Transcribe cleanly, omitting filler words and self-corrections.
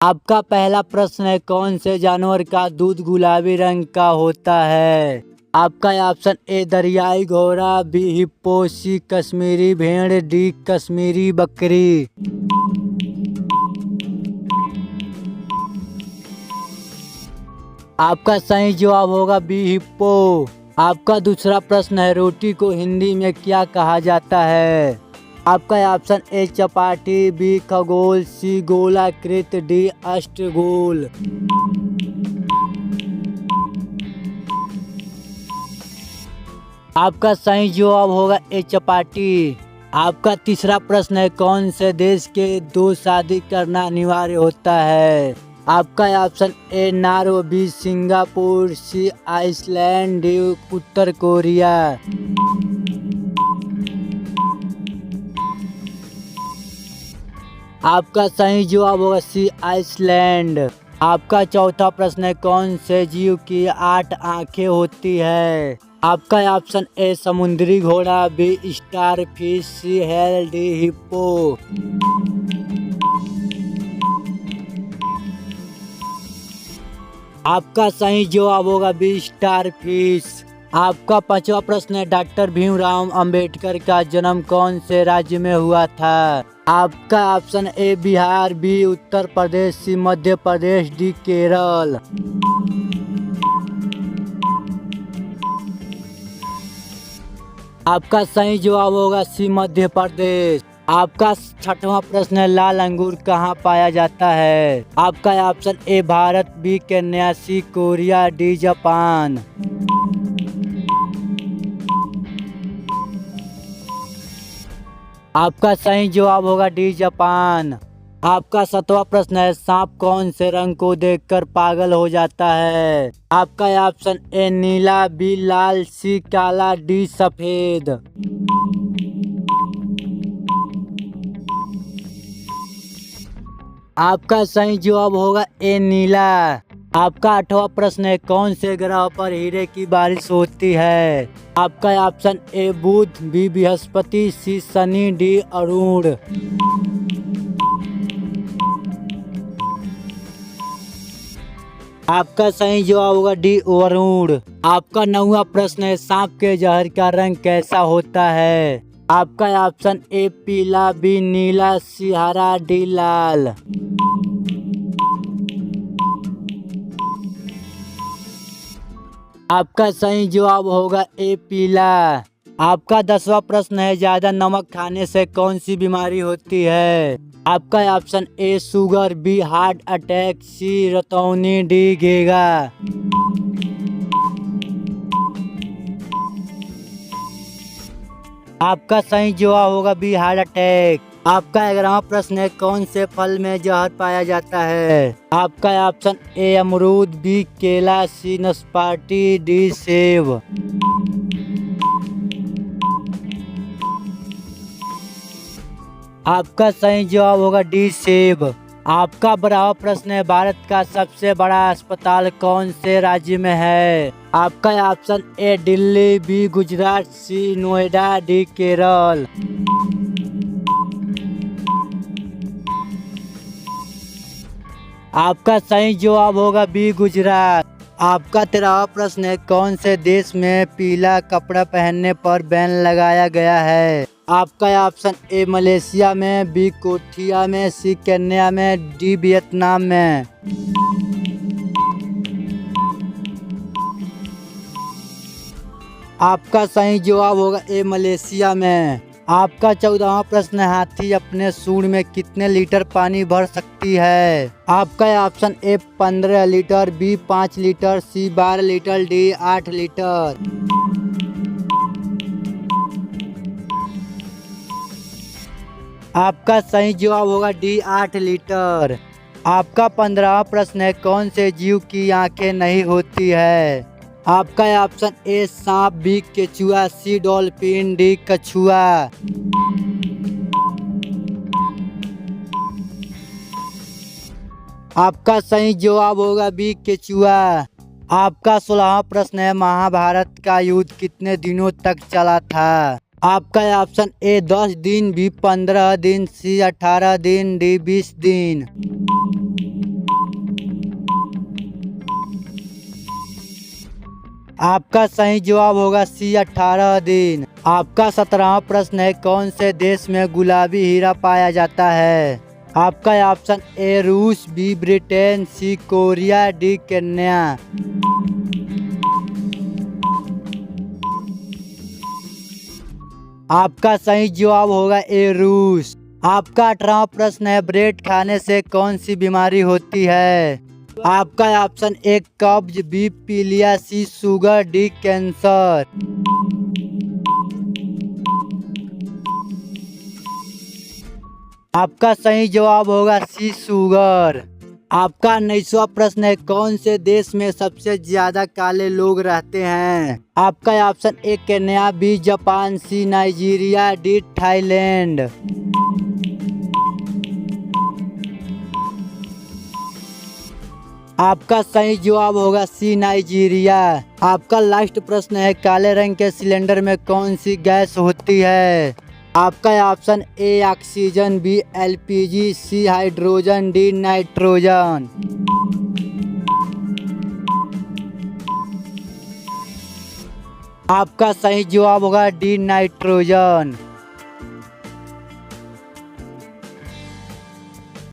आपका पहला प्रश्न है, कौन से जानवर का दूध गुलाबी रंग का होता है? आपका ऑप्शन ए दरियाई घोड़ा, बी हिप्पो, सी कश्मीरी भेड़, डी कश्मीरी बकरी। आपका सही जवाब होगा बी हिप्पो। आपका दूसरा प्रश्न है, रोटी को हिंदी में क्या कहा जाता है? आपका ऑप्शन ए चपाटी, बी खगोल, सी गोलाकृत, डी अष्टगोल। आपका सही जवाब होगा ए चपाटी। आपका तीसरा प्रश्न है, कौन से देश के दो शादी करना अनिवार्य होता है? आपका option A Norway, B Singapore, C Iceland, D उत्तर कोरिया। आपका सही जवाब होगा सी आइसलैंड। आपका चौथा प्रश्न है, कौन से जीव की 8 आंखें होती है? आपका ऑप्शन ए समुद्री घोड़ा, बी स्टार फिश, सी व्हेल, डी हिप्पो। आपका सही जवाब होगा बी स्टार फिश। आपका पांचवा प्रश्न है, डॉक्टर भीमराव अंबेडकर का जन्म कौन से राज्य में हुआ था? आपका option A Bihar, B Uttar Pradesh, C Madhya Pradesh, D Kerala. आपका सही जवाब होगा सी मध्य प्रदेश। आपका छठवां प्रश्न है, लाल अंगूर कहाँ पाया जाता है? आपका option A Bharat, B Kenya, C Korea, D Japan. आपका सही जवाब होगा डी जापान। आपका 7वां प्रश्न है, सांप कौन से रंग को देखकर पागल हो जाता है? आपका ऑप्शन ए नीला, बी लाल, सी काला, डी सफेद। आपका सही जवाब होगा ए नीला। आपका 8वां प्रश्न है, कौन से ग्रह पर हीरे की बारिश होती है? आपका option A Budh, B Brihaspati, C Shani, D Arun. आपका सही जवाब होगा डी वरुण। आपका 9वां प्रश्न है, सांप के जहर का रंग कैसा होता है? आपका ऑप्शन ए पीला, बी नीला, सी हरा, डी लाल। आपका सही जवाब होगा ए पीला। आपका 10वां प्रश्न है, ज्यादा नमक खाने से कौन सी बीमारी होती है? आपका option A sugar, B heart attack, C रतौनी, डी घेगा। आपका सही जवाब होगा बी हार्ट अटैक। आपका 11वां प्रश्न है, कौन से फल में जहर पाया जाता है? आपका ऑप्शन ए अमरूद, बी केला, सी नाशपाती, डी सेब। आपका सही जवाब होगा डी सेब। आपका 12वां प्रश्न है, भारत का सबसे बड़ा अस्पताल कौन से राज्य में है? आपका option A Delhi, B Gujarat, C Noida, D Kerala. आपका सही जवाब होगा बी गुजरात। आपका 13वां प्रश्न है, कौन से देश में पीला कपड़ा पहनने पर बैन लगाया गया है? आपका ऑप्शन ए मलेशिया में, बी कोरिया में, सी केन्या में, डी वियतनाम में। आपका सही जवाब होगा ए मलेशिया में। आपका 14वां प्रश्न है, हाथी अपने सूंड में कितने लीटर पानी भर सकती है? आपका option A 15 litre, B 5 litre, C 12 litre, D 8 litre. आपका सही जवाब होगा डी 8 लीटर। आपका 15वां प्रश्न है, कौन से जीव की आंखें नहीं होती है? आपका ऑप्शन ए सांप, बी केचुआ, सी डॉल्फिन, डी कछुआ। आपका सही जवाब होगा बी केचुआ। आपका 16वां प्रश्न है, महाभारत का युद्ध कितने दिनों तक चला था? आपका ऑप्शन ए 10 दिन, बी 15 दिन, सी 18 दिन, डी 20 दिन। आपका सही जवाब होगा सी 18 दिन। आपका 17वां प्रश्न है, कौन से देश में गुलाबी हीरा पाया जाता है? आपका ऑप्शन ए रूस, बी ब्रिटेन, सी कोरिया, डी केन्या। आपका सही जवाब होगा ए रूस। आपका 18वां प्रश्न है, ब्रेड खाने से कौन सी बीमारी होती है? आपका ऑप्शन ए कब्ज, बी पीलिया, सी शुगर, डी कैंसर। आपका सही जवाब होगा सी शुगर। आपका 19वां प्रश्न है, कौन से देश में सबसे ज्यादा काले लोग रहते हैं? आपका option A Kenya, B Japan, C Nigeria, D Thailand. आपका सही जवाब होगा सी नाइजीरिया। आपका लास्ट प्रश्न है, काले रंग के सिलेंडर में कौन सी गैस होती है? आपका option A oxygen, B LPG, C hydrogen, D nitrogen. आपका सही जवाब होगा डी नाइट्रोजन।